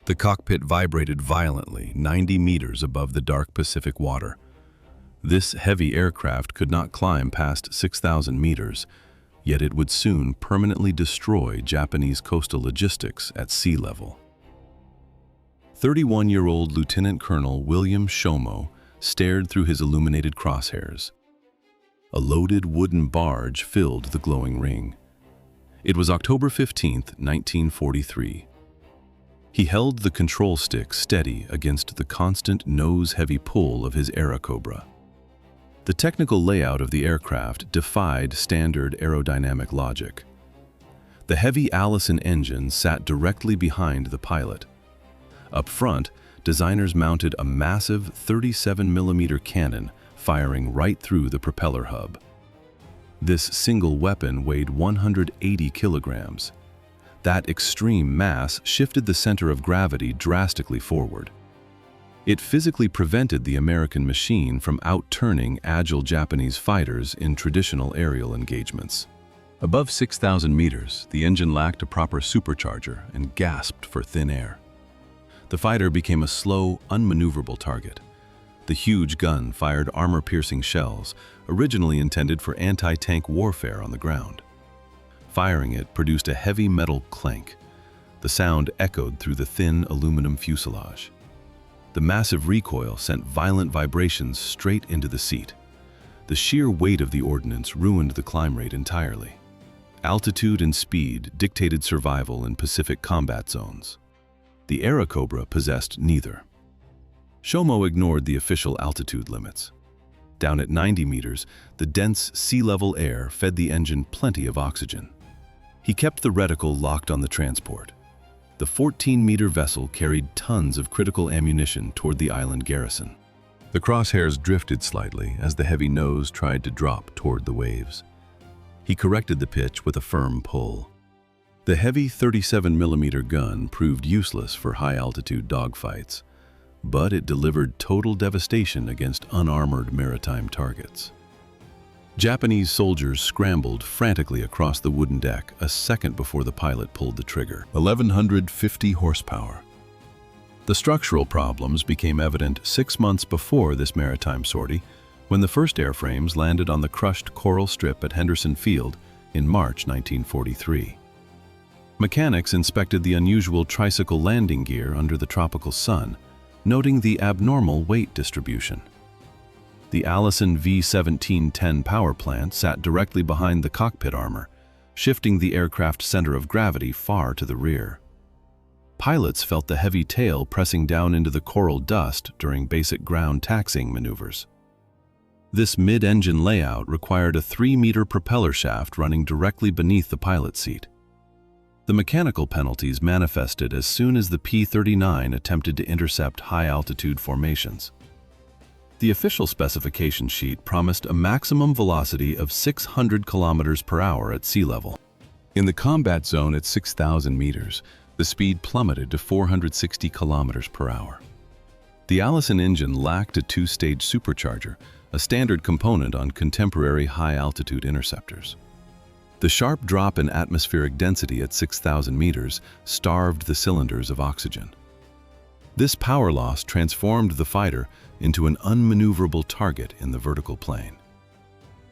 The cockpit vibrated violently, 90 meters above the dark Pacific water. This heavy aircraft could not climb past 6,000 meters, yet it would soon permanently destroy Japanese coastal logistics at sea level. 31-year-old Lieutenant Colonel William Shomo stared through his illuminated crosshairs. A loaded wooden barge filled the glowing ring. It was October 15, 1943. He held the control stick steady against the constant nose-heavy pull of his Airacobra. The technical layout of the aircraft defied standard aerodynamic logic. The heavy Allison engine sat directly behind the pilot. Up front, designers mounted a massive 37mm cannon firing right through the propeller hub. This single weapon weighed 180 kilograms. That extreme mass shifted the center of gravity drastically forward. It physically prevented the American machine from outturning agile Japanese fighters in traditional aerial engagements. Above 6,000 meters, the engine lacked a proper supercharger and gasped for thin air. The fighter became a slow, unmaneuverable target. The huge gun fired armor-piercing shells, originally intended for anti-tank warfare on the ground. Firing it produced a heavy metal clank. The sound echoed through the thin aluminum fuselage. The massive recoil sent violent vibrations straight into the seat. The sheer weight of the ordnance ruined the climb rate entirely. Altitude and speed dictated survival in Pacific combat zones. The Airacobra possessed neither. Shomo ignored the official altitude limits. Down at 90 meters, the dense sea-level air fed the engine plenty of oxygen. He kept the reticle locked on the transport. The 14-meter vessel carried tons of critical ammunition toward the island garrison. The crosshairs drifted slightly as the heavy nose tried to drop toward the waves. He corrected the pitch with a firm pull. The heavy 37mm gun proved useless for high-altitude dogfights, but it delivered total devastation against unarmored maritime targets. Japanese soldiers scrambled frantically across the wooden deck a second before the pilot pulled the trigger. 1,150 horsepower. The structural problems became evident 6 months before this maritime sortie, when the first airframes landed on the crushed coral strip at Henderson Field in March 1943. Mechanics inspected the unusual tricycle landing gear under the tropical sun, noting the abnormal weight distribution. The Allison V-1710 power plant sat directly behind the cockpit armor, shifting the aircraft's center of gravity far to the rear. Pilots felt the heavy tail pressing down into the coral dust during basic ground taxiing maneuvers. This mid-engine layout required a 3-meter propeller shaft running directly beneath the pilot's seat. The mechanical penalties manifested as soon as the P-39 attempted to intercept high-altitude formations. The official specification sheet promised a maximum velocity of 600 kilometers per hour at sea level. In the combat zone at 6,000 meters, the speed plummeted to 460 kilometers per hour. The Allison engine lacked a 2-stage supercharger, a standard component on contemporary high-altitude interceptors. The sharp drop in atmospheric density at 6,000 meters starved the cylinders of oxygen. This power loss transformed the fighter into an unmaneuverable target in the vertical plane.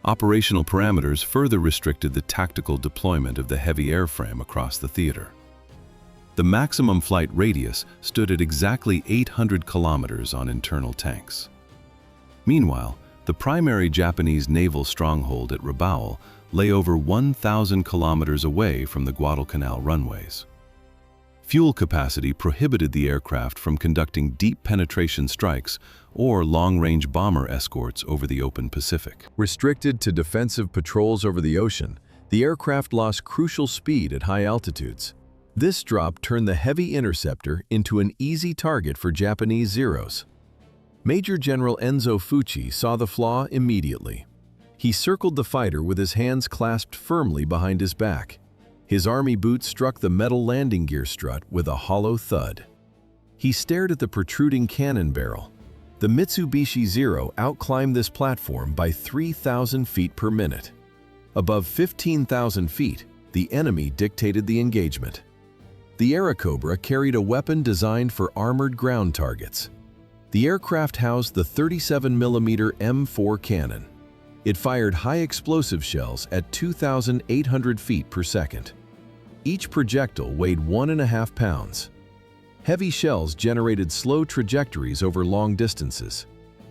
Operational parameters further restricted the tactical deployment of the heavy airframe across the theater. The maximum flight radius stood at exactly 800 kilometers on internal tanks. Meanwhile, the primary Japanese naval stronghold at Rabaul lay over 1,000 kilometers away from the Guadalcanal runways. Fuel capacity prohibited the aircraft from conducting deep penetration strikes or long-range bomber escorts over the open Pacific. Restricted to defensive patrols over the ocean, the aircraft lost crucial speed at high altitudes. This drop turned the heavy interceptor into an easy target for Japanese Zeros. Major General Enzo Fuchi saw the flaw immediately. He circled the fighter with his hands clasped firmly behind his back. His army boot struck the metal landing gear strut with a hollow thud. He stared at the protruding cannon barrel. The Mitsubishi Zero outclimbed this platform by 3,000 feet per minute. Above 15,000 feet, the enemy dictated the engagement. The Airacobra carried a weapon designed for armored ground targets. The aircraft housed the 37mm M4 cannon. It fired high explosive shells at 2,800 feet per second. Each projectile weighed 1.5 pounds. Heavy shells generated slow trajectories over long distances.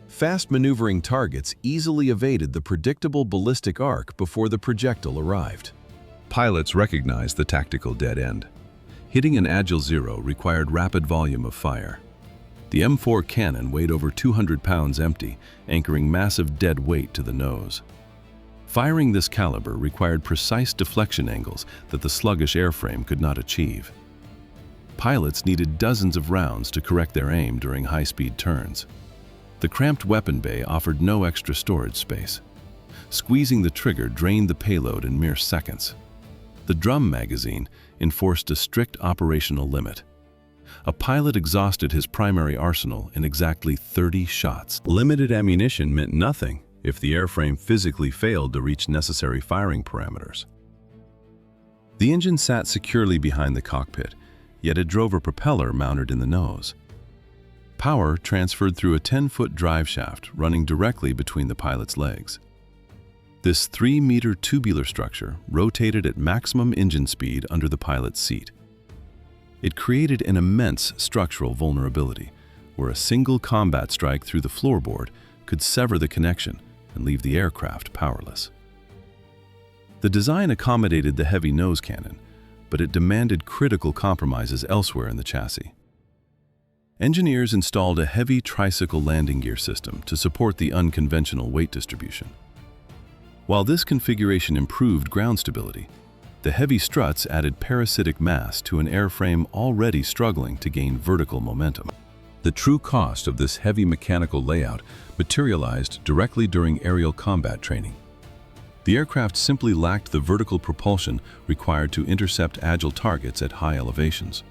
Fast maneuvering targets easily evaded the predictable ballistic arc before the projectile arrived. Pilots recognized the tactical dead end. Hitting an agile zero required rapid volume of fire. The M4 cannon weighed over 200 pounds empty, anchoring massive dead weight to the nose. Firing this caliber required precise deflection angles that the sluggish airframe could not achieve. Pilots needed dozens of rounds to correct their aim during high-speed turns. The cramped weapon bay offered no extra storage space. Squeezing the trigger drained the payload in mere seconds. The drum magazine enforced a strict operational limit. A pilot exhausted his primary arsenal in exactly 30 shots. Limited ammunition meant nothing if the airframe physically failed to reach necessary firing parameters. The engine sat securely behind the cockpit, yet it drove a propeller mounted in the nose. Power transferred through a 10-foot drive shaft running directly between the pilot's legs. This 3-meter tubular structure rotated at maximum engine speed under the pilot's seat. It created an immense structural vulnerability, where a single combat strike through the floorboard could sever the connection and leave the aircraft powerless. The design accommodated the heavy nose cannon, but it demanded critical compromises elsewhere in the chassis. Engineers installed a heavy tricycle landing gear system to support the unconventional weight distribution. While this configuration improved ground stability, the heavy struts added parasitic mass to an airframe already struggling to gain vertical momentum. The true cost of this heavy mechanical layout materialized directly during aerial combat training. The aircraft simply lacked the vertical propulsion required to intercept agile targets at high elevations.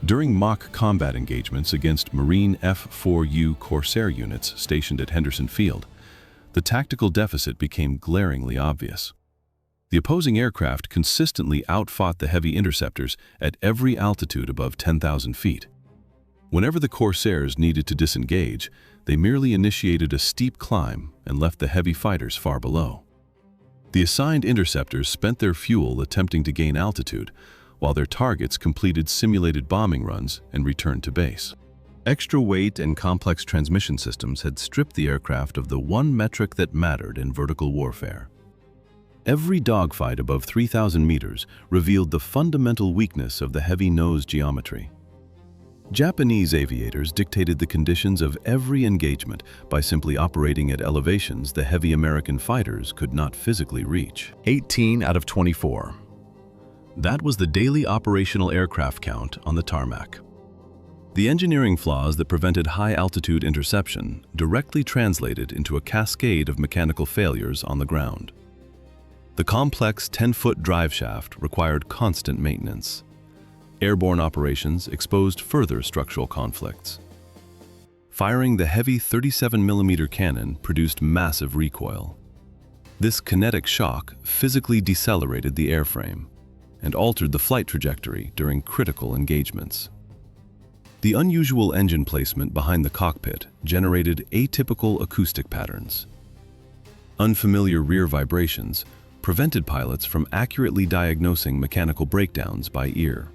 During mock combat engagements against Marine F-4U Corsair units stationed at Henderson Field, the tactical deficit became glaringly obvious. The opposing aircraft consistently outfought the heavy interceptors at every altitude above 10,000 feet. Whenever the Corsairs needed to disengage, they merely initiated a steep climb and left the heavy fighters far below. The assigned interceptors spent their fuel attempting to gain altitude, while their targets completed simulated bombing runs and returned to base. Extra weight and complex transmission systems had stripped the aircraft of the one metric that mattered in vertical warfare. Every dogfight above 3,000 meters revealed the fundamental weakness of the heavy nose geometry. Japanese aviators dictated the conditions of every engagement by simply operating at elevations the heavy American fighters could not physically reach. 18 out of 24. That was the daily operational aircraft count on the tarmac. The engineering flaws that prevented high-altitude interception directly translated into a cascade of mechanical failures on the ground. The complex 10-foot drive shaft required constant maintenance. Airborne operations exposed further structural conflicts. Firing the heavy 37mm cannon produced massive recoil. This kinetic shock physically decelerated the airframe and altered the flight trajectory during critical engagements. The unusual engine placement behind the cockpit generated atypical acoustic patterns. Unfamiliar rear vibrations prevented pilots from accurately diagnosing mechanical breakdowns by ear.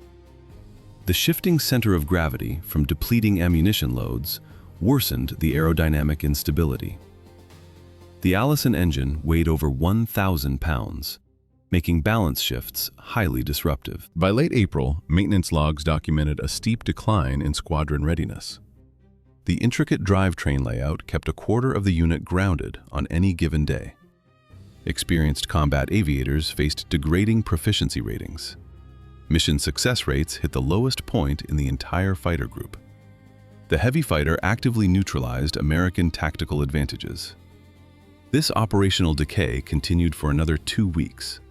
The shifting center of gravity from depleting ammunition loads worsened the aerodynamic instability. The Allison engine weighed over 1,000 pounds, making balance shifts highly disruptive. By late April, maintenance logs documented a steep decline in squadron readiness. The intricate drivetrain layout kept a quarter of the unit grounded on any given day. Experienced combat aviators faced degrading proficiency ratings. Mission success rates hit the lowest point in the entire fighter group. The heavy fighter actively neutralized American tactical advantages. This operational decay continued for another 2 weeks.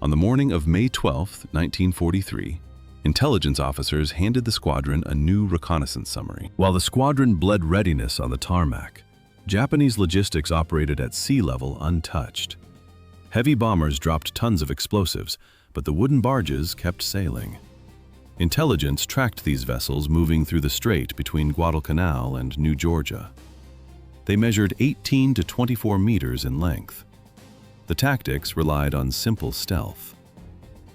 On the morning of May 12, 1943, intelligence officers handed the squadron a new reconnaissance summary. While the squadron bled readiness on the tarmac, Japanese logistics operated at sea level untouched. Heavy bombers dropped tons of explosives, but the wooden barges kept sailing. Intelligence tracked these vessels moving through the strait between Guadalcanal and New Georgia. They measured 18 to 24 meters in length. The tactics relied on simple stealth.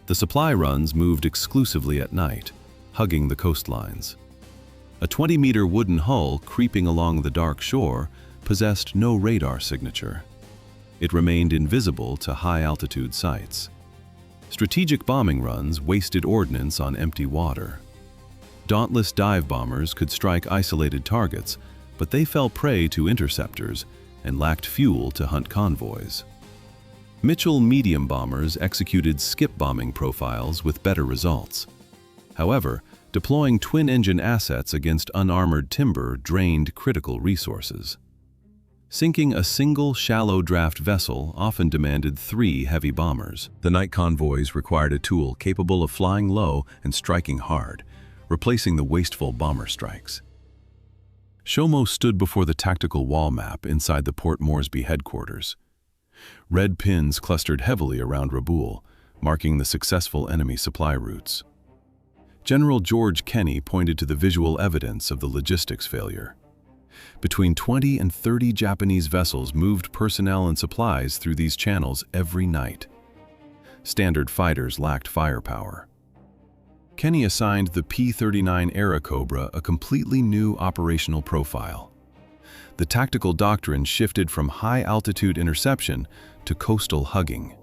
The supply runs moved exclusively at night, hugging the coastlines. A 20-meter wooden hull creeping along the dark shore possessed no radar signature. It remained invisible to high-altitude sites. Strategic bombing runs wasted ordnance on empty water. Dauntless dive bombers could strike isolated targets, but they fell prey to interceptors and lacked fuel to hunt convoys. Mitchell medium bombers executed skip bombing profiles with better results. However, deploying twin-engine assets against unarmored timber drained critical resources. Sinking a single shallow draft vessel often demanded 3 heavy bombers. The night convoys required a tool capable of flying low and striking hard, replacing the wasteful bomber strikes. Shomo stood before the tactical wall map inside the Port Moresby headquarters. Red pins clustered heavily around Rabaul, marking the successful enemy supply routes. General George Kenney pointed to the visual evidence of the logistics failure. Between 20 and 30 Japanese vessels moved personnel and supplies through these channels every night. Standard fighters lacked firepower. Kenney assigned the P-39 Airacobra a completely new operational profile. The tactical doctrine shifted from high-altitude interception to coastal hugging.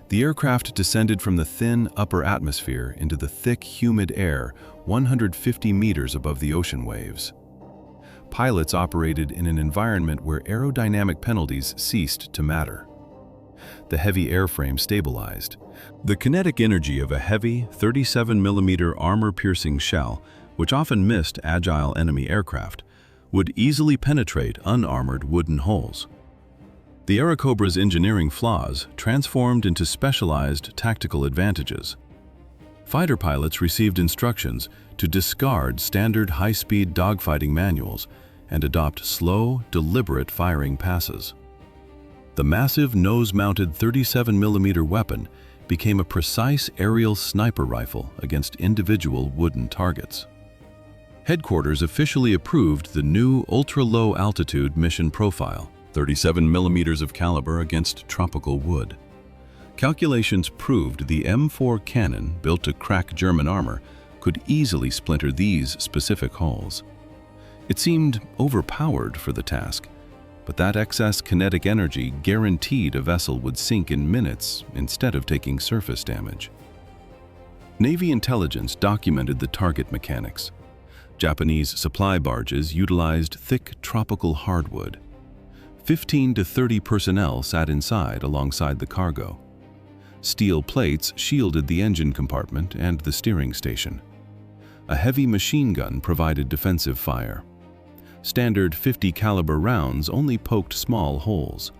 The aircraft descended from the thin upper atmosphere into the thick, humid air 150 meters above the ocean waves. Pilots operated in an environment where aerodynamic penalties ceased to matter. The heavy airframe stabilized. The kinetic energy of a heavy 37mm armor-piercing shell, which often missed agile enemy aircraft, would easily penetrate unarmored wooden hulls. The Airacobra's engineering flaws transformed into specialized tactical advantages. Fighter pilots received instructions to discard standard high-speed dogfighting manuals and adopt slow, deliberate firing passes. The massive nose-mounted 37mm weapon became a precise aerial sniper rifle against individual wooden targets. Headquarters officially approved the new ultra-low altitude mission profile, 37mm of caliber against tropical wood. Calculations proved the M4 cannon, built to crack German armor, could easily splinter these specific hulls. It seemed overpowered for the task, but that excess kinetic energy guaranteed a vessel would sink in minutes instead of taking surface damage. Navy intelligence documented the target mechanics. Japanese supply barges utilized thick tropical hardwood. 15 to 30 personnel sat inside alongside the cargo. Steel plates shielded the engine compartment and the steering station. A heavy machine gun provided defensive fire. Standard .50 caliber rounds only poked small holes.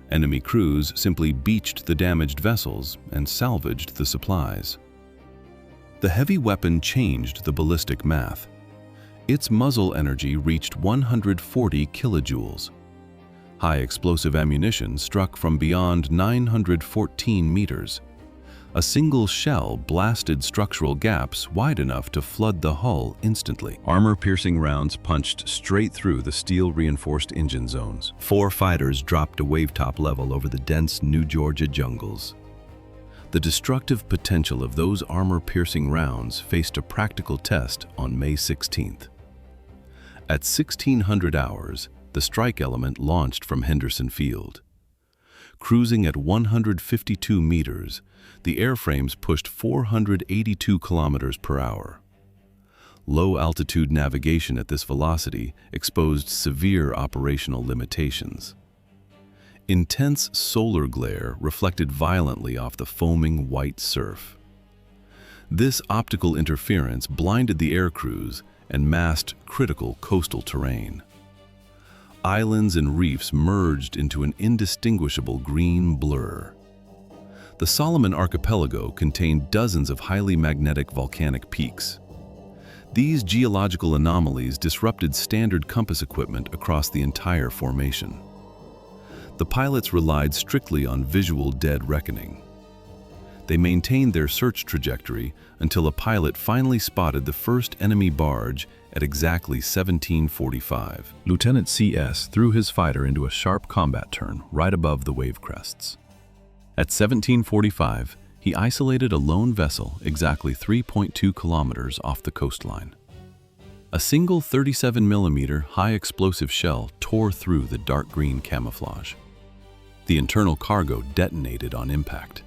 Enemy crews simply beached the damaged vessels and salvaged the supplies. The heavy weapon changed the ballistic math. Its muzzle energy reached 140 kilojoules. High explosive ammunition struck from beyond 914 meters. A single shell blasted structural gaps wide enough to flood the hull instantly. Armor-piercing rounds punched straight through the steel-reinforced engine zones. 4 fighters dropped to wavetop level over the dense New Georgia jungles. The destructive potential of those armor-piercing rounds faced a practical test on May 16th. At 1600 hours, the strike element launched from Henderson Field. Cruising at 152 meters, the airframes pushed 482 kilometers per hour. Low-altitude navigation at this velocity exposed severe operational limitations. Intense solar glare reflected violently off the foaming white surf. This optical interference blinded the air crews and masked critical coastal terrain. Islands and reefs merged into an indistinguishable green blur. The Solomon Archipelago contained dozens of highly magnetic volcanic peaks. These geological anomalies disrupted standard compass equipment across the entire formation. The pilots relied strictly on visual dead reckoning. They maintained their search trajectory until a pilot finally spotted the first enemy barge at exactly 17:45. Lieutenant CS threw his fighter into a sharp combat turn right above the wave crests. At 17:45, he isolated a lone vessel exactly 3.2 kilometers off the coastline. A single 37mm high-explosive shell tore through the dark green camouflage. The internal cargo detonated on impact.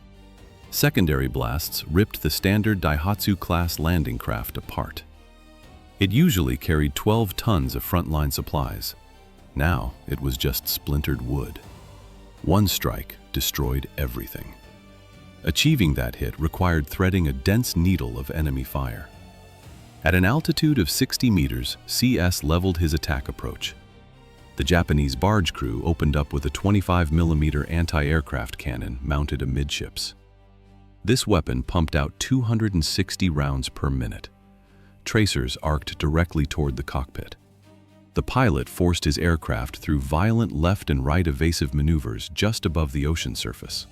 Secondary blasts ripped the standard Daihatsu-class landing craft apart. It usually carried 12 tons of frontline supplies. Now it was just splintered wood. One strike destroyed everything. Achieving that hit required threading a dense needle of enemy fire. At an altitude of 60 meters, CS leveled his attack approach. The Japanese barge crew opened up with a 25mm anti-aircraft cannon mounted amidships. This weapon pumped out 260 rounds per minute. Tracers arced directly toward the cockpit. The pilot forced his aircraft through violent left and right evasive maneuvers just above the ocean surface.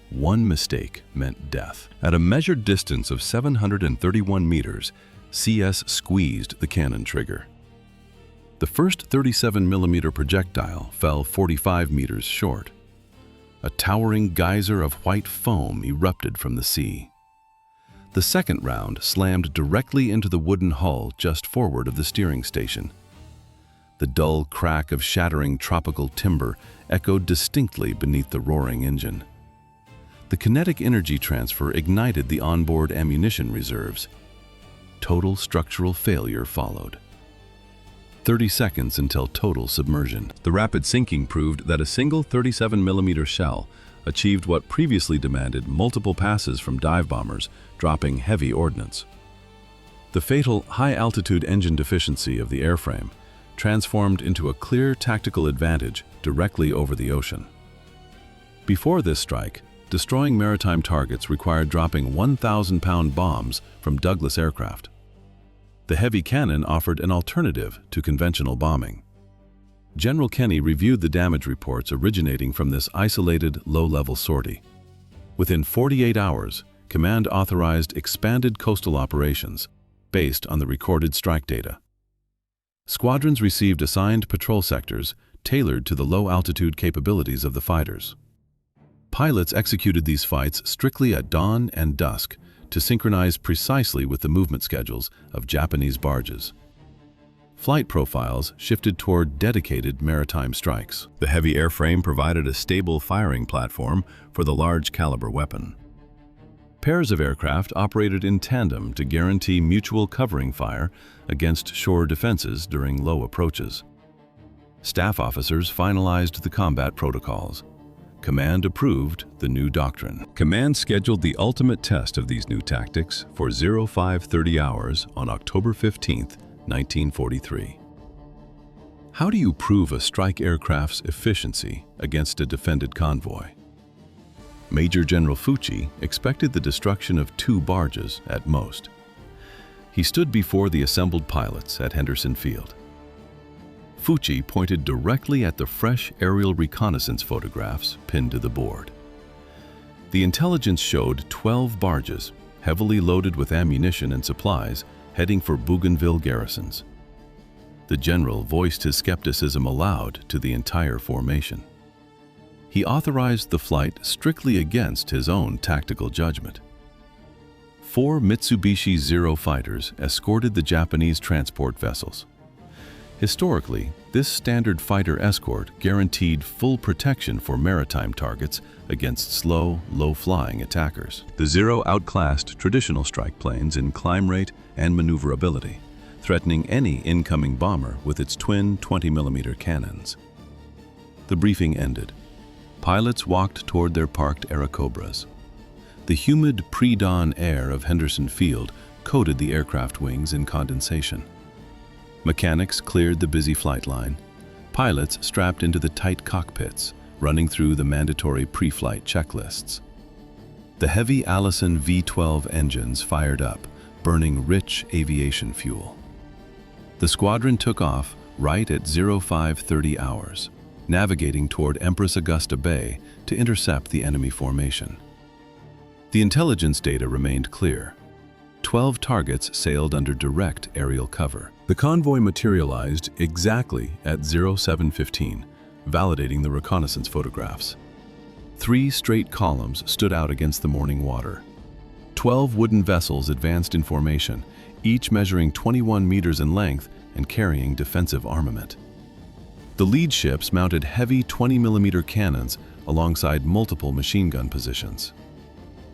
One mistake meant death. At a measured distance of 731 meters, CS squeezed the cannon trigger. The first 37mm projectile fell 45 meters short. A towering geyser of white foam erupted from the sea. The second round slammed directly into the wooden hull just forward of the steering station. The dull crack of shattering tropical timber echoed distinctly beneath the roaring engine. The kinetic energy transfer ignited the onboard ammunition reserves. Total structural failure followed. 30 seconds until total submersion. The rapid sinking proved that a single 37mm shell achieved what previously demanded multiple passes from dive bombers, dropping heavy ordnance. The fatal high-altitude engine deficiency of the airframe transformed into a clear tactical advantage directly over the ocean. Before this strike, destroying maritime targets required dropping 1,000-pound bombs from Douglas aircraft. The heavy cannon offered an alternative to conventional bombing. General Kenny reviewed the damage reports originating from this isolated, low-level sortie. Within 48 hours, Command authorized expanded coastal operations based on the recorded strike data. Squadrons received assigned patrol sectors tailored to the low-altitude capabilities of the fighters. Pilots executed these fights strictly at dawn and dusk to synchronize precisely with the movement schedules of Japanese barges. Flight profiles shifted toward dedicated maritime strikes. The heavy airframe provided a stable firing platform for the large-caliber weapon. Pairs of aircraft operated in tandem to guarantee mutual covering fire against shore defenses during low approaches. Staff officers finalized the combat protocols. Command approved the new doctrine. Command scheduled the ultimate test of these new tactics for 0530 hours on October 15, 1943. How do you prove a strike aircraft's efficiency against a defended convoy? Major General Fuchi expected the destruction of 2 barges at most. He stood before the assembled pilots at Henderson Field. Fuchi pointed directly at the fresh aerial reconnaissance photographs pinned to the board. The intelligence showed 12 barges, heavily loaded with ammunition and supplies, heading for Bougainville garrisons. The general voiced his skepticism aloud to the entire formation. He authorized the flight strictly against his own tactical judgment. 4 Mitsubishi Zero fighters escorted the Japanese transport vessels. Historically, this standard fighter escort guaranteed full protection for maritime targets against slow, low-flying attackers. The Zero outclassed traditional strike planes in climb rate and maneuverability, threatening any incoming bomber with its twin 20mm cannons. The briefing ended. Pilots walked toward their parked Airacobras. The humid pre-dawn air of Henderson Field coated the aircraft wings in condensation. Mechanics cleared the busy flight line. Pilots strapped into the tight cockpits, running through the mandatory pre-flight checklists. The heavy Allison V-12 engines fired up, burning rich aviation fuel. The squadron took off right at 0530 hours, navigating toward Empress Augusta Bay to intercept the enemy formation. The intelligence data remained clear. 12 targets sailed under direct aerial cover. The convoy materialized exactly at 0715, validating the reconnaissance photographs. 3 straight columns stood out against the morning water. 12 wooden vessels advanced in formation, each measuring 21 meters in length and carrying defensive armament. The lead ships mounted heavy 20mm cannons alongside multiple machine gun positions.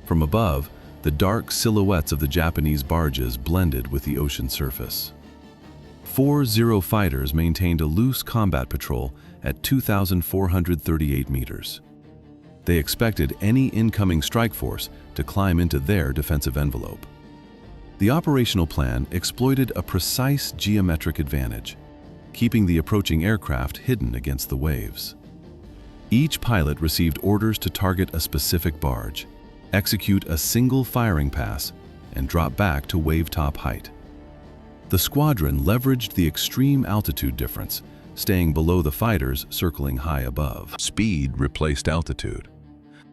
From above, the dark silhouettes of the Japanese barges blended with the ocean surface. 4 Zero fighters maintained a loose combat patrol at 2,438 meters. They expected any incoming strike force to climb into their defensive envelope. The operational plan exploited a precise geometric advantage, keeping the approaching aircraft hidden against the waves. Each pilot received orders to target a specific barge, execute a single firing pass, and drop back to wave-top height. The squadron leveraged the extreme altitude difference, staying below the fighters circling high above. Speed replaced altitude.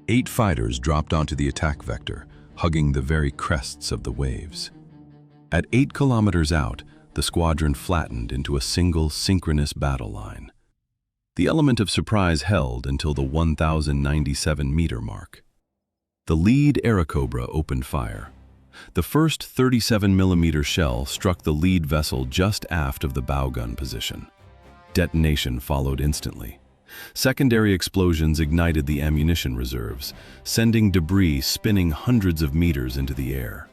8 fighters dropped onto the attack vector, hugging the very crests of the waves. At 8 kilometers out, the squadron flattened into a single synchronous battle line. The element of surprise held until the 1,097-meter mark. The lead Airacobra opened fire. The first 37mm shell struck the lead vessel just aft of the bow gun position. Detonation followed instantly. Secondary explosions ignited the ammunition reserves, sending debris spinning hundreds of meters into the air.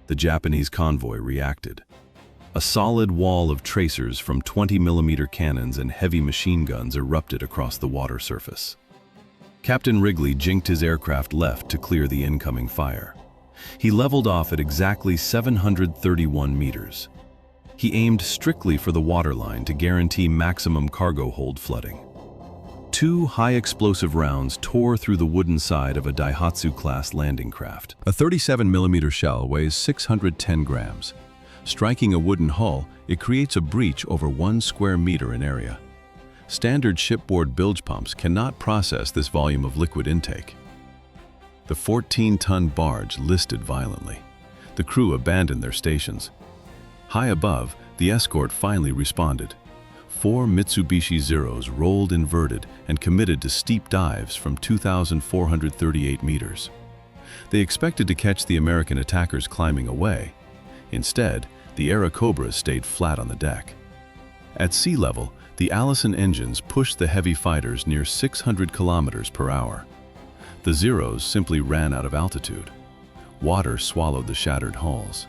The Japanese convoy reacted. A solid wall of tracers from 20mm cannons and heavy machine guns erupted across the water surface. Captain Wrigley jinked his aircraft left to clear the incoming fire. He leveled off at exactly 731 meters. He aimed strictly for the waterline to guarantee maximum cargo hold flooding. 2 high-explosive rounds tore through the wooden side of a Daihatsu-class landing craft. A 37mm shell weighs 610 grams. Striking a wooden hull, it creates a breach over 1 square meter in area. Standard shipboard bilge pumps cannot process this volume of liquid intake. The 14-ton barge listed violently. The crew abandoned their stations. High above, the escort finally responded. 4 Mitsubishi Zeros rolled inverted and committed to steep dives from 2,438 meters. They expected to catch the American attackers climbing away. Instead, the Airacobras stayed flat on the deck. At sea level, the Allison engines pushed the heavy fighters near 600 kilometers per hour. The Zeros simply ran out of altitude. Water swallowed the shattered hulls.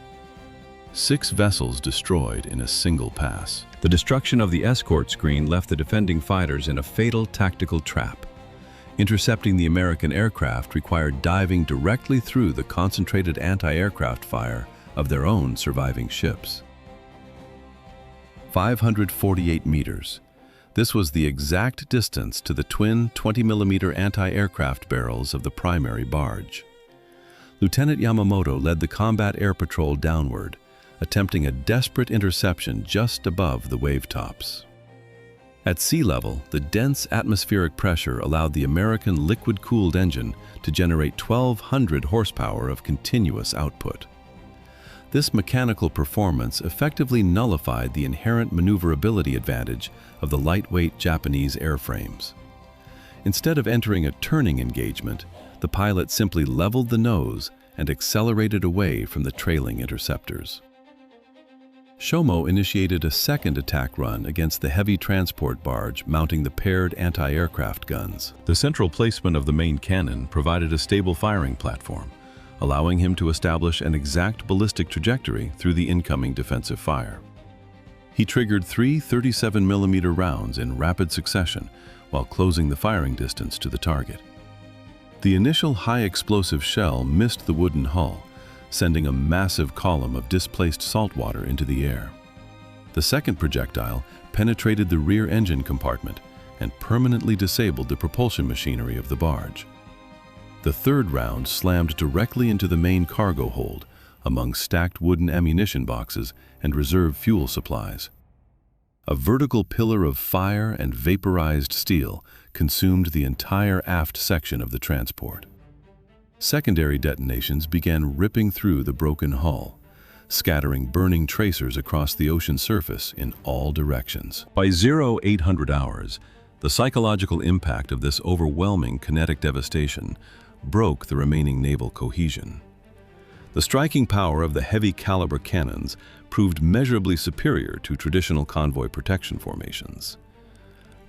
6 vessels destroyed in a single pass. The destruction of the escort screen left the defending fighters in a fatal tactical trap. Intercepting the American aircraft required diving directly through the concentrated anti-aircraft fire of their own surviving ships. 548 meters. This was the exact distance to the twin 20mm anti-aircraft barrels of the primary barge. Lieutenant Yamamoto led the combat air patrol downward, attempting a desperate interception just above the wave tops. At sea level, the dense atmospheric pressure allowed the American liquid-cooled engine to generate 1,200 horsepower of continuous output. This mechanical performance effectively nullified the inherent maneuverability advantage of the lightweight Japanese airframes. Instead of entering a turning engagement, the pilot simply leveled the nose and accelerated away from the trailing interceptors. Shomo initiated a second attack run against the heavy transport barge mounting the paired anti-aircraft guns. The central placement of the main cannon provided a stable firing platform, allowing him to establish an exact ballistic trajectory through the incoming defensive fire. He triggered 3 37mm rounds in rapid succession while closing the firing distance to the target. The initial high-explosive shell missed the wooden hull, sending a massive column of displaced saltwater into the air. The second projectile penetrated the rear engine compartment and permanently disabled the propulsion machinery of the barge. The third round slammed directly into the main cargo hold, among stacked wooden ammunition boxes and reserve fuel supplies. A vertical pillar of fire and vaporized steel consumed the entire aft section of the transport. Secondary detonations began ripping through the broken hull, scattering burning tracers across the ocean surface in all directions. By 0800 hours, the psychological impact of this overwhelming kinetic devastation broke the remaining naval cohesion. The striking power of the heavy-caliber cannons proved measurably superior to traditional convoy protection formations.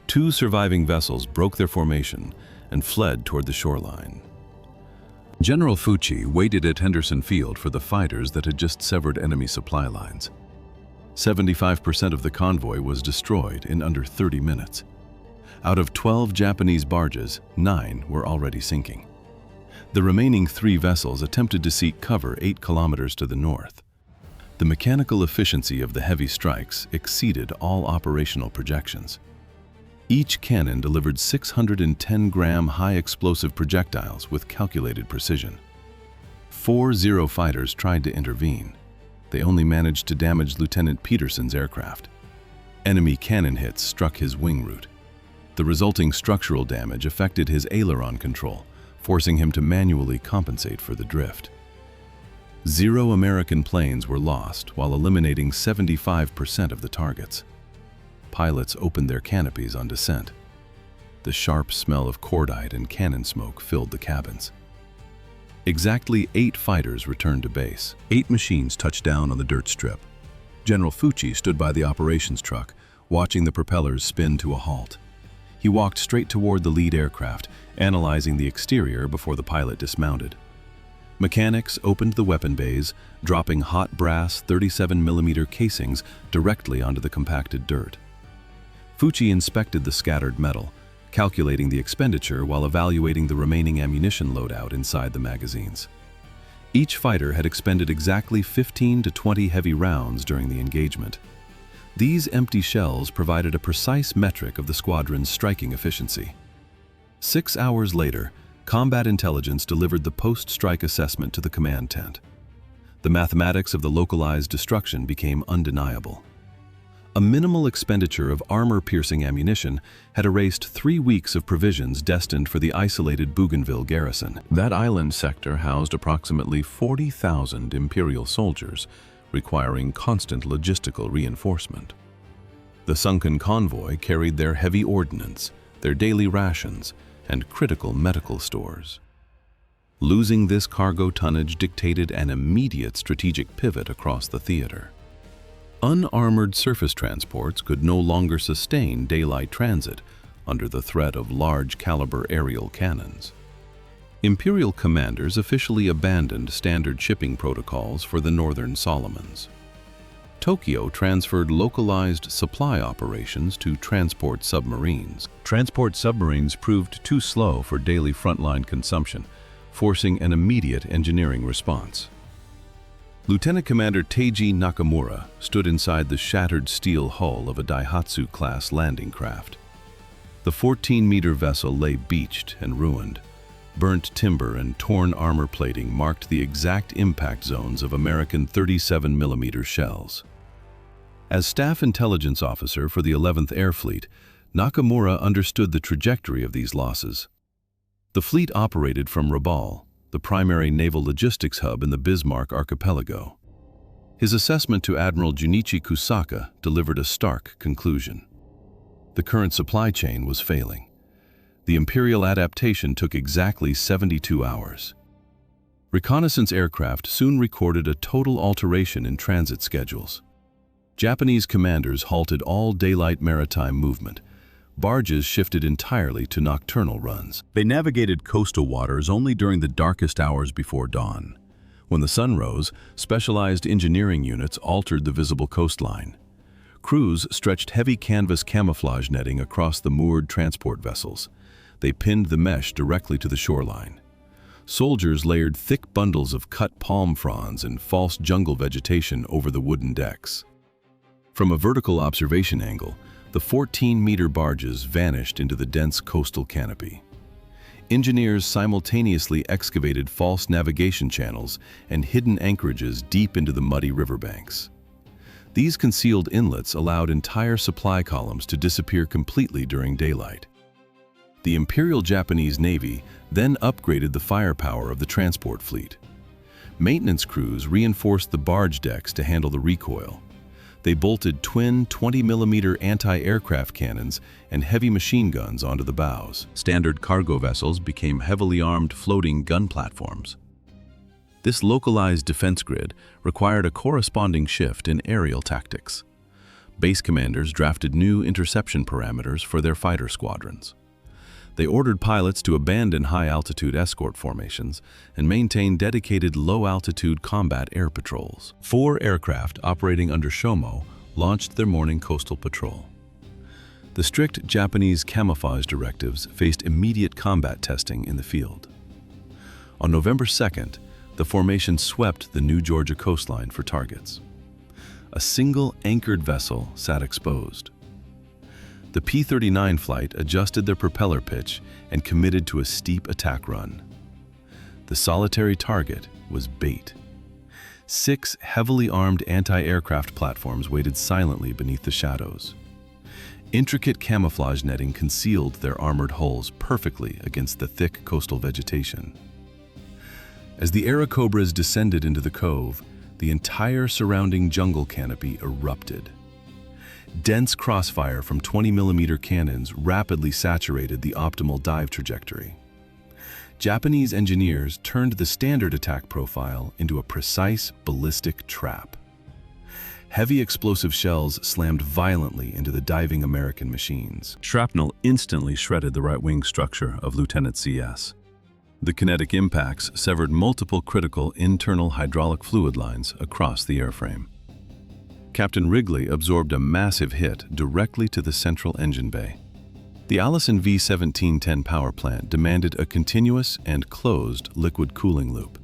2 surviving vessels broke their formation and fled toward the shoreline. General Fucci waited at Henderson Field for the fighters that had just severed enemy supply lines. 75% of the convoy was destroyed in under 30 minutes. Out of 12 Japanese barges, 9 were already sinking. The remaining 3 vessels attempted to seek cover 8 kilometers to the north. The mechanical efficiency of the heavy strikes exceeded all operational projections. Each cannon delivered 610-gram high-explosive projectiles with calculated precision. 4 Zero fighters tried to intervene. They only managed to damage Lieutenant Peterson's aircraft. Enemy cannon hits struck his wing root. The resulting structural damage affected his aileron control, forcing him to manually compensate for the drift. 0 American planes were lost while eliminating 75% of the targets. Pilots opened their canopies on descent. The sharp smell of cordite and cannon smoke filled the cabins. Exactly 8 fighters returned to base. 8 machines touched down on the dirt strip. General Fucci stood by the operations truck, watching the propellers spin to a halt. He walked straight toward the lead aircraft, analyzing the exterior before the pilot dismounted. Mechanics opened the weapon bays, dropping hot brass 37mm casings directly onto the compacted dirt. Fucci inspected the scattered metal, calculating the expenditure while evaluating the remaining ammunition loadout inside the magazines. Each fighter had expended exactly 15 to 20 heavy rounds during the engagement. These empty shells provided a precise metric of the squadron's striking efficiency. 6 hours later, Combat Intelligence delivered the post-strike assessment to the command tent. The mathematics of the localized destruction became undeniable. A minimal expenditure of armor-piercing ammunition had erased 3 weeks of provisions destined for the isolated Bougainville garrison. That island sector housed approximately 40,000 Imperial soldiers, requiring constant logistical reinforcement. The sunken convoy carried their heavy ordnance, their daily rations, and critical medical stores. Losing this cargo tonnage dictated an immediate strategic pivot across the theater. Unarmored surface transports could no longer sustain daylight transit under the threat of large-caliber aerial cannons. Imperial commanders officially abandoned standard shipping protocols for the Northern Solomons. Tokyo transferred localized supply operations to transport submarines. Transport submarines proved too slow for daily frontline consumption, forcing an immediate engineering response. Lieutenant Commander Teiji Nakamura stood inside the shattered steel hull of a Daihatsu-class landing craft. The 14-meter vessel lay beached and ruined. Burnt timber and torn armor plating marked the exact impact zones of American 37mm shells. As Staff Intelligence Officer for the 11th Air Fleet, Nakamura understood the trajectory of these losses. The fleet operated from Rabaul, the primary naval logistics hub in the Bismarck archipelago. His assessment to Admiral Junichi Kusaka delivered a stark conclusion. The current supply chain was failing. The Imperial adaptation took exactly 72 hours. Reconnaissance aircraft soon recorded a total alteration in transit schedules. Japanese commanders halted all daylight maritime movement. Barges shifted entirely to nocturnal runs. They navigated coastal waters only during the darkest hours before dawn. When the sun rose, specialized engineering units altered the visible coastline. Crews stretched heavy canvas camouflage netting across the moored transport vessels. They pinned the mesh directly to the shoreline. Soldiers layered thick bundles of cut palm fronds and false jungle vegetation over the wooden decks. From a vertical observation angle, the 14-meter barges vanished into the dense coastal canopy. Engineers simultaneously excavated false navigation channels and hidden anchorages deep into the muddy riverbanks. These concealed inlets allowed entire supply columns to disappear completely during daylight. The Imperial Japanese Navy then upgraded the firepower of the transport fleet. Maintenance crews reinforced the barge decks to handle the recoil. They bolted twin 20mm anti-aircraft cannons and heavy machine guns onto the bows. Standard cargo vessels became heavily armed floating gun platforms. This localized defense grid required a corresponding shift in aerial tactics. Base commanders drafted new interception parameters for their fighter squadrons. They ordered pilots to abandon high-altitude escort formations and maintain dedicated low-altitude combat air patrols. 4 aircraft operating under Shomo launched their morning coastal patrol. The strict Japanese camouflage directives faced immediate combat testing in the field. On November 2nd, the formation swept the New Georgia coastline for targets. A single anchored vessel sat exposed. The P-39 flight adjusted their propeller pitch and committed to a steep attack run. The solitary target was bait. 6 heavily armed anti-aircraft platforms waited silently beneath the shadows. Intricate camouflage netting concealed their armored hulls perfectly against the thick coastal vegetation. As the Airacobras descended into the cove, the entire surrounding jungle canopy erupted. Dense crossfire from 20mm cannons rapidly saturated the optimal dive trajectory. Japanese engineers turned the standard attack profile into a precise ballistic trap. Heavy explosive shells slammed violently into the diving American machines. Shrapnel instantly shredded the right-wing structure of Lieutenant CS. The kinetic impacts severed multiple critical internal hydraulic fluid lines across the airframe. Captain Wrigley absorbed a massive hit directly to the central engine bay. The Allison V-1710 power plant demanded a continuous and closed liquid cooling loop.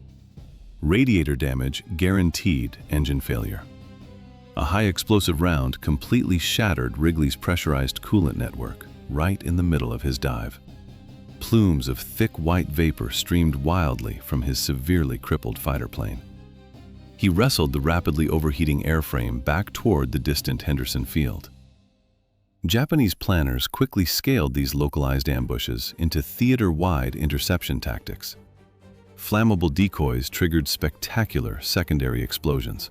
Radiator damage guaranteed engine failure. A high-explosive round completely shattered Wrigley's pressurized coolant network right in the middle of his dive. Plumes of thick white vapor streamed wildly from his severely crippled fighter plane. He wrestled the rapidly overheating airframe back toward the distant Henderson Field. Japanese planners quickly scaled these localized ambushes into theater-wide interception tactics. Flammable decoys triggered spectacular secondary explosions.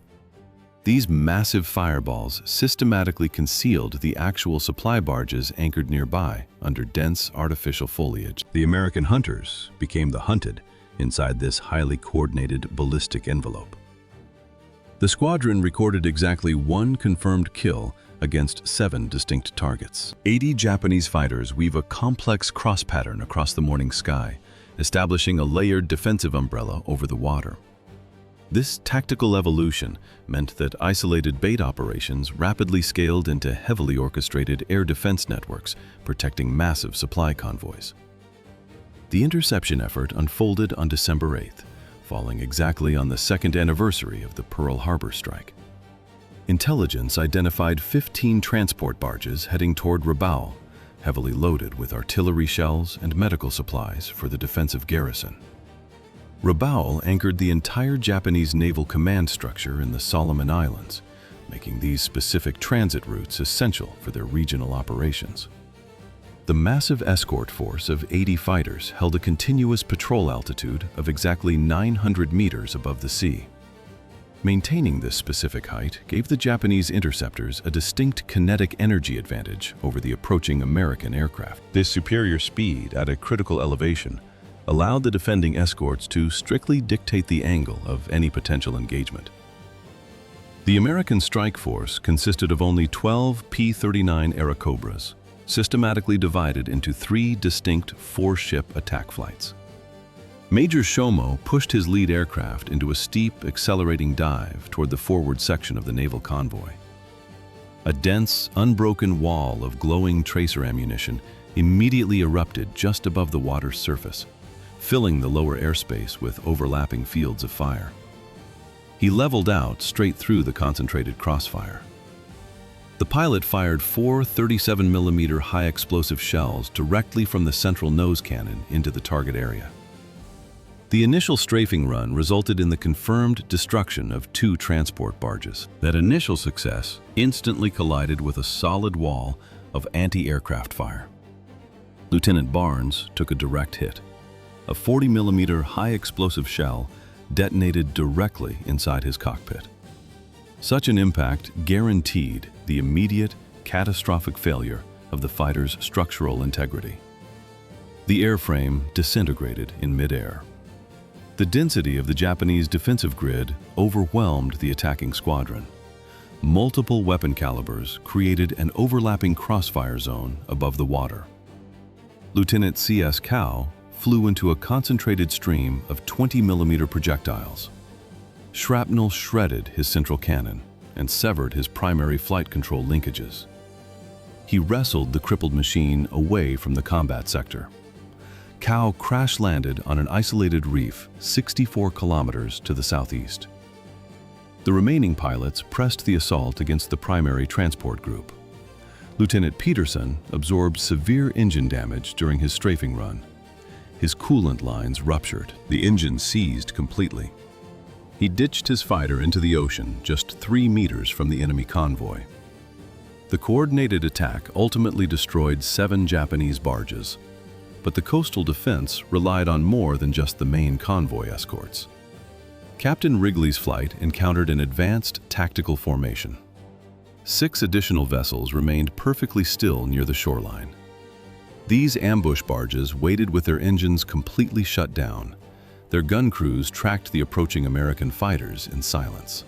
These massive fireballs systematically concealed the actual supply barges anchored nearby under dense artificial foliage. The American hunters became the hunted inside this highly coordinated ballistic envelope. The squadron recorded exactly 1 confirmed kill against 7 distinct targets. 80 Japanese fighters weave a complex cross pattern across the morning sky, establishing a layered defensive umbrella over the water. This tactical evolution meant that isolated bait operations rapidly scaled into heavily orchestrated air defense networks, protecting massive supply convoys. The interception effort unfolded on December 8th, falling exactly on the 2nd anniversary of the Pearl Harbor strike. Intelligence identified 15 transport barges heading toward Rabaul, heavily loaded with artillery shells and medical supplies for the defensive garrison. Rabaul anchored the entire Japanese naval command structure in the Solomon Islands, making these specific transit routes essential for their regional operations. The massive escort force of 80 fighters held a continuous patrol altitude of exactly 900 meters above the sea. Maintaining this specific height gave the Japanese interceptors a distinct kinetic energy advantage over the approaching American aircraft. This superior speed at a critical elevation allowed the defending escorts to strictly dictate the angle of any potential engagement. The American strike force consisted of only 12 P-39 Airacobras, systematically divided into 3 distinct 4-ship attack flights. Major Shomo pushed his lead aircraft into a steep, accelerating dive toward the forward section of the naval convoy. A dense, unbroken wall of glowing tracer ammunition immediately erupted just above the water's surface, filling the lower airspace with overlapping fields of fire. He leveled out straight through the concentrated crossfire. The pilot fired 4 37mm high-explosive shells directly from the central nose cannon into the target area. The initial strafing run resulted in the confirmed destruction of 2 transport barges. That initial success instantly collided with a solid wall of anti-aircraft fire. Lieutenant Barnes took a direct hit. A 40mm high-explosive shell detonated directly inside his cockpit. Such an impact guaranteed the immediate, catastrophic failure of the fighter's structural integrity. The airframe disintegrated in midair. The density of the Japanese defensive grid overwhelmed the attacking squadron. Multiple weapon calibers created an overlapping crossfire zone above the water. Lieutenant C.S. Cow flew into a concentrated stream of 20mm projectiles. Shrapnel shredded his central cannon and severed his primary flight control linkages. He wrestled the crippled machine away from the combat sector. Cow crash-landed on an isolated reef 64 kilometers to the southeast. The remaining pilots pressed the assault against the primary transport group. Lieutenant Peterson absorbed severe engine damage during his strafing run. His coolant lines ruptured. The engine seized completely. He ditched his fighter into the ocean just 3 meters from the enemy convoy. The coordinated attack ultimately destroyed 7 Japanese barges, but the coastal defense relied on more than just the main convoy escorts. Captain Wrigley's flight encountered an advanced tactical formation. 6 additional vessels remained perfectly still near the shoreline. These ambush barges waited with their engines completely shut down. Their gun crews tracked the approaching American fighters in silence.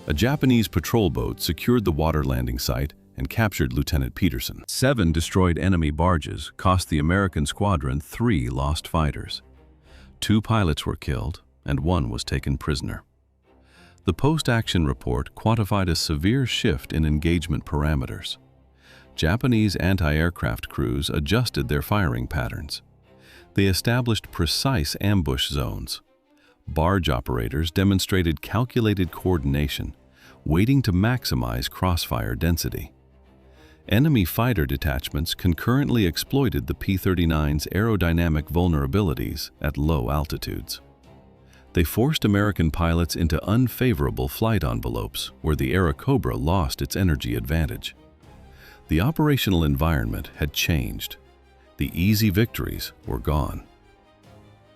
A Japanese patrol boat secured the water landing site and captured Lieutenant Peterson. 7 destroyed enemy barges cost the American squadron 3 lost fighters. 2 pilots were killed, and 1 was taken prisoner. The post-action report quantified a severe shift in engagement parameters. Japanese anti-aircraft crews adjusted their firing patterns. They established precise ambush zones. Barge operators demonstrated calculated coordination, waiting to maximize crossfire density. Enemy fighter detachments concurrently exploited the P-39's aerodynamic vulnerabilities at low altitudes. They forced American pilots into unfavorable flight envelopes where the Airacobra lost its energy advantage. The operational environment had changed. The easy victories were gone.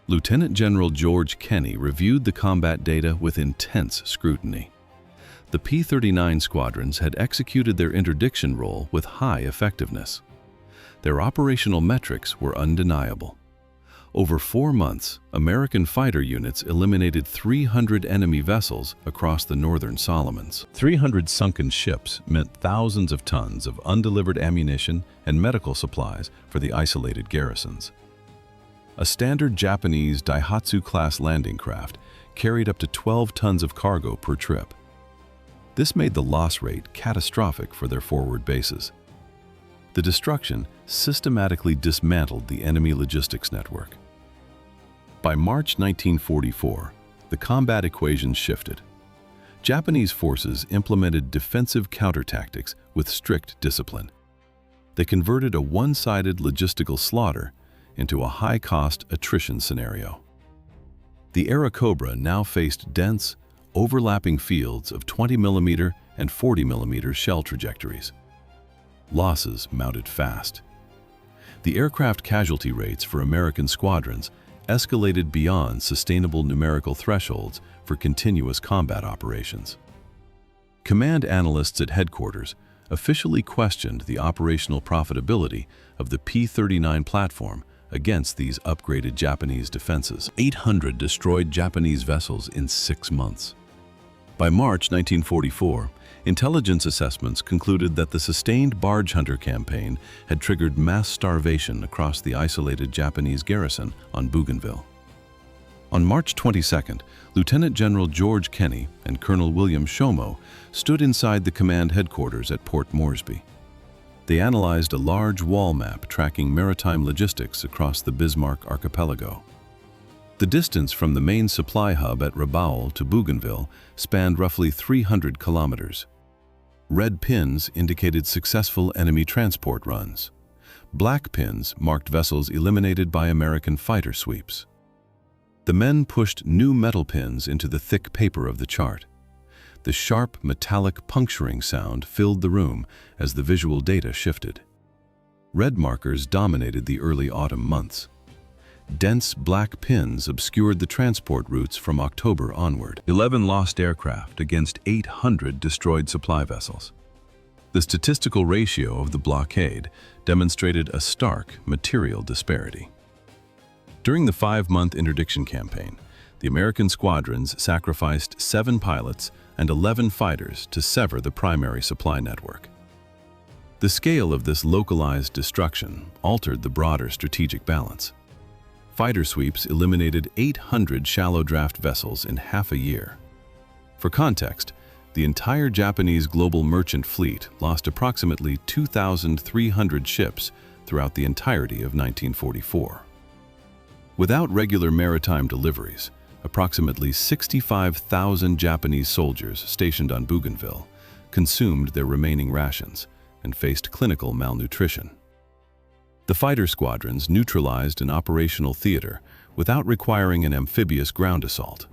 Lieutenant General George Kenney reviewed the combat data with intense scrutiny. The P-39 squadrons had executed their interdiction role with high effectiveness. Their operational metrics were undeniable. Over 4 months, American fighter units eliminated 300 enemy vessels across the northern Solomons. 300 sunken ships meant thousands of tons of undelivered ammunition and medical supplies for the isolated garrisons. A standard Japanese Daihatsu-class landing craft carried up to 12 tons of cargo per trip. This made the loss rate catastrophic for their forward bases. The destruction systematically dismantled the enemy logistics network. By March 1944, the combat equation shifted. Japanese forces implemented defensive counterattacks with strict discipline. They converted a one-sided logistical slaughter into a high-cost attrition scenario. The Airacobra now faced dense, overlapping fields of 20mm and 40mm shell trajectories. Losses mounted fast. The aircraft casualty rates for American squadrons escalated beyond sustainable numerical thresholds for continuous combat operations. Command analysts at headquarters officially questioned the operational profitability of the P-39 platform against these upgraded Japanese defenses. 800 destroyed Japanese vessels in 6 months. By March 1944, intelligence assessments concluded that the sustained barge hunter campaign had triggered mass starvation across the isolated Japanese garrison on Bougainville. On March 22nd, Lieutenant General George Kenney and Colonel William Shomo stood inside the command headquarters at Port Moresby. They analyzed a large wall map tracking maritime logistics across the Bismarck archipelago. The distance from the main supply hub at Rabaul to Bougainville spanned roughly 300 kilometers. Red pins indicated successful enemy transport runs. Black pins marked vessels eliminated by American fighter sweeps. The men pushed new metal pins into the thick paper of the chart. The sharp, metallic puncturing sound filled the room as the visual data shifted. Red markers dominated the early autumn months. Dense black pins obscured the transport routes from October onward. 11 lost aircraft against 800 destroyed supply vessels. The statistical ratio of the blockade demonstrated a stark material disparity. During the 5-month interdiction campaign, the American squadrons sacrificed 7 pilots and 11 fighters to sever the primary supply network. The scale of this localized destruction altered the broader strategic balance. Fighter sweeps eliminated 800 shallow draft vessels in half a year. For context, the entire Japanese global merchant fleet lost approximately 2,300 ships throughout the entirety of 1944. Without regular maritime deliveries, approximately 65,000 Japanese soldiers stationed on Bougainville consumed their remaining rations and faced clinical malnutrition. The fighter squadrons neutralized an operational theater without requiring an amphibious ground assault.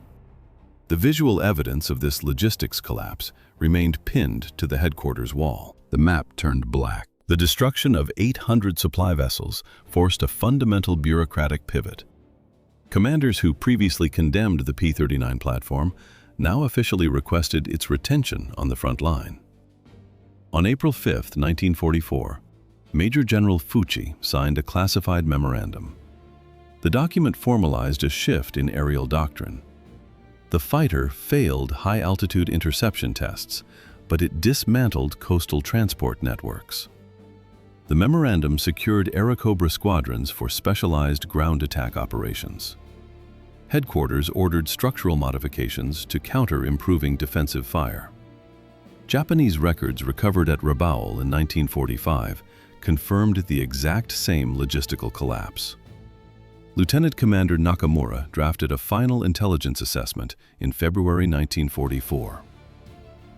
The visual evidence of this logistics collapse remained pinned to the headquarters wall. The map turned black. The destruction of 800 supply vessels forced a fundamental bureaucratic pivot. Commanders who previously condemned the P-39 platform now officially requested its retention on the front line. On April 5, 1944, Major General Fuchi signed a classified memorandum. The document formalized a shift in aerial doctrine. The fighter failed high-altitude interception tests, but it dismantled coastal transport networks. The memorandum secured Airacobra squadrons for specialized ground attack operations. Headquarters ordered structural modifications to counter improving defensive fire. Japanese records recovered at Rabaul in 1945 confirmed the exact same logistical collapse. Lieutenant Commander Nakamura drafted a final intelligence assessment in February 1944.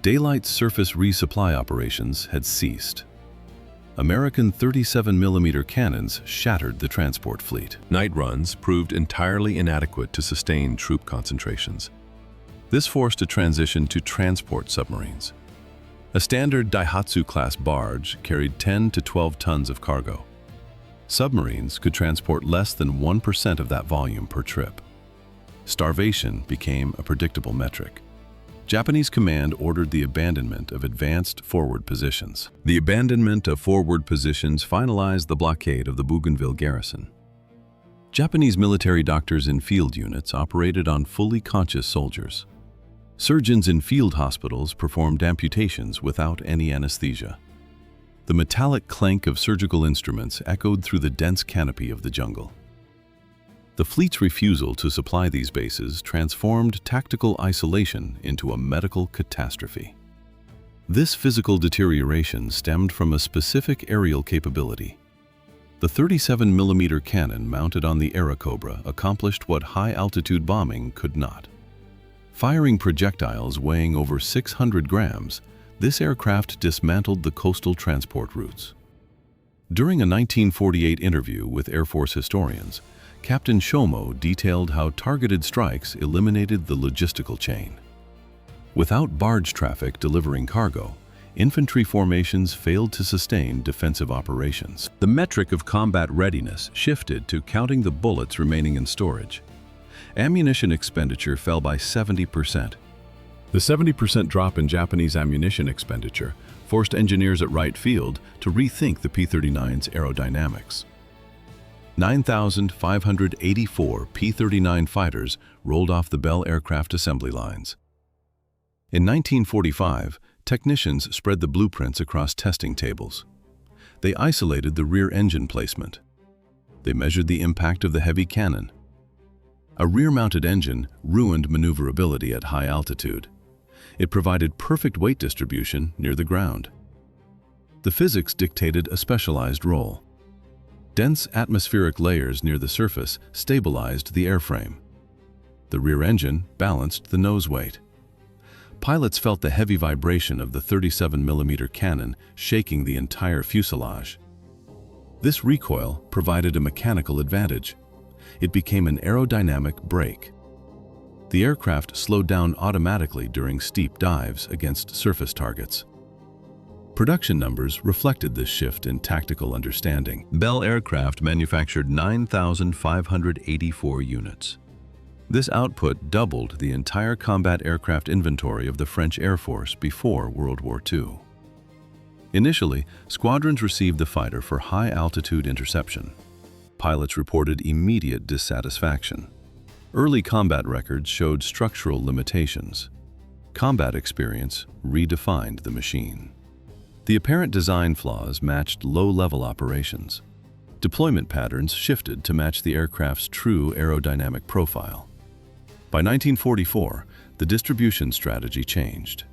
Daylight surface resupply operations had ceased. American 37mm cannons shattered the transport fleet. Night runs proved entirely inadequate to sustain troop concentrations. This forced a transition to transport submarines. A standard Daihatsu-class barge carried 10 to 12 tons of cargo. Submarines could transport less than 1% of that volume per trip. Starvation became a predictable metric. Japanese command ordered the abandonment of advanced forward positions. The abandonment of forward positions finalized the blockade of the Bougainville garrison. Japanese military doctors in field units operated on fully conscious soldiers. Surgeons in field hospitals performed amputations without any anesthesia. The metallic clank of surgical instruments echoed through the dense canopy of the jungle. The fleet's refusal to supply these bases transformed tactical isolation into a medical catastrophe. This physical deterioration stemmed from a specific aerial capability. The 37mm cannon mounted on the Airacobra accomplished what high-altitude bombing could not. Firing projectiles weighing over 600 grams, this aircraft dismantled the coastal transport routes. During a 1948 interview with Air Force historians, Captain Shomo detailed how targeted strikes eliminated the logistical chain. Without barge traffic delivering cargo, infantry formations failed to sustain defensive operations. The metric of combat readiness shifted to counting the bullets remaining in storage. Ammunition expenditure fell by 70%. The 70% drop in Japanese ammunition expenditure forced engineers at Wright Field to rethink the P-39's aerodynamics. 9,584 P-39 fighters rolled off the Bell aircraft assembly lines. In 1945, technicians spread the blueprints across testing tables. They isolated the rear engine placement. They measured the impact of the heavy cannon. A rear-mounted engine ruined maneuverability at high altitude. It provided perfect weight distribution near the ground. The physics dictated a specialized role. Dense atmospheric layers near the surface stabilized the airframe. The rear engine balanced the nose weight. Pilots felt the heavy vibration of the 37mm cannon shaking the entire fuselage. This recoil provided a mechanical advantage. It became an aerodynamic brake. The aircraft slowed down automatically during steep dives against surface targets. Production numbers reflected this shift in tactical understanding. Bell Aircraft manufactured 9,584 units. This output doubled the entire combat aircraft inventory of the French Air Force before World War II. Initially, squadrons received the fighter for high-altitude interception. Pilots reported immediate dissatisfaction. Early combat records showed structural limitations. Combat experience redefined the machine. The apparent design flaws matched low-level operations. Deployment patterns shifted to match the aircraft's true aerodynamic profile. By 1944, the distribution strategy changed.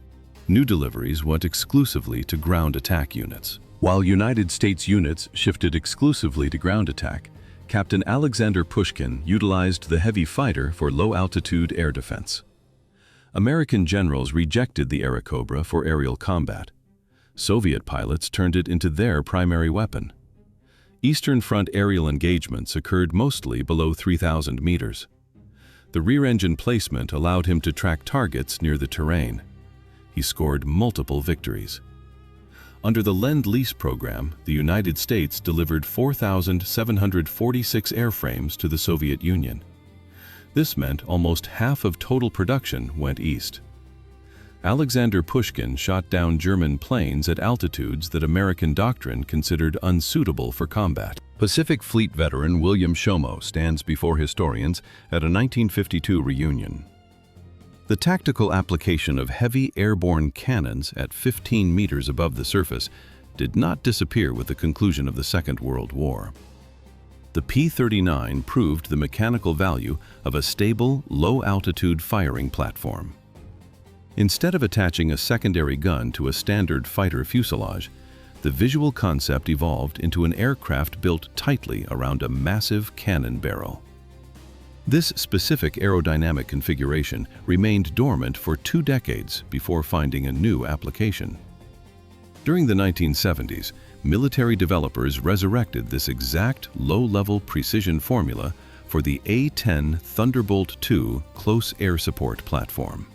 New deliveries went exclusively to ground attack units. While United States units shifted exclusively to ground attack, Captain Alexander Pushkin utilized the heavy fighter for low-altitude air defense. American generals rejected the Airacobra for aerial combat. Soviet pilots turned it into their primary weapon. Eastern Front aerial engagements occurred mostly below 3,000 meters. The rear engine placement allowed him to track targets near the terrain. He scored multiple victories. Under the Lend-Lease program, the United States delivered 4,746 airframes to the Soviet Union. This meant almost half of total production went east. Alexander Pushkin shot down German planes at altitudes that American doctrine considered unsuitable for combat. Pacific Fleet veteran William Shomo stands before historians at a 1952 reunion. The tactical application of heavy airborne cannons at 15 meters above the surface did not disappear with the conclusion of the Second World War. The P-39 proved the mechanical value of a stable, low-altitude firing platform. Instead of attaching a secondary gun to a standard fighter fuselage, the visual concept evolved into an aircraft built tightly around a massive cannon barrel. This specific aerodynamic configuration remained dormant for 2 decades before finding a new application. During the 1970s, military developers resurrected this exact low-level precision formula for the A-10 Thunderbolt II close air support platform.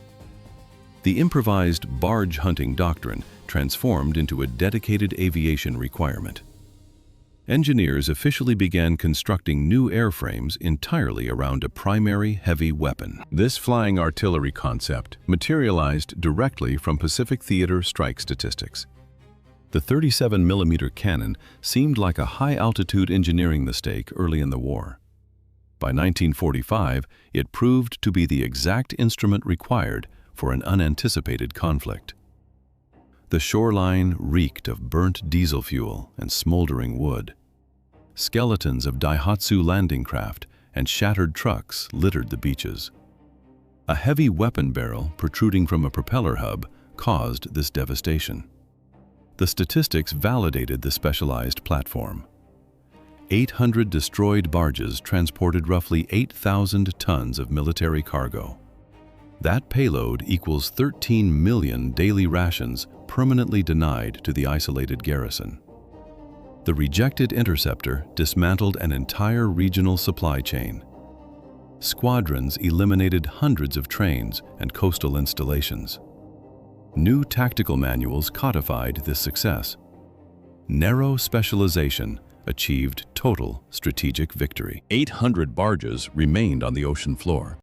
The improvised barge hunting doctrine transformed into a dedicated aviation requirement. Engineers officially began constructing new airframes entirely around a primary heavy weapon. This flying artillery concept materialized directly from Pacific Theater strike statistics. The 37mm cannon seemed like a high-altitude engineering mistake early in the war. By 1945, it proved to be the exact instrument required for an unanticipated conflict. The shoreline reeked of burnt diesel fuel and smoldering wood. Skeletons of Daihatsu landing craft and shattered trucks littered the beaches. A heavy weapon barrel protruding from a propeller hub caused this devastation. The statistics validated the specialized platform. 800 destroyed barges transported roughly 8,000 tons of military cargo. That payload equals 13 million daily rations permanently denied to the isolated garrison. The rejected interceptor dismantled an entire regional supply chain. Squadrons eliminated hundreds of trains and coastal installations. New tactical manuals codified this success. Narrow specialization achieved total strategic victory. 800 barges remained on the ocean floor.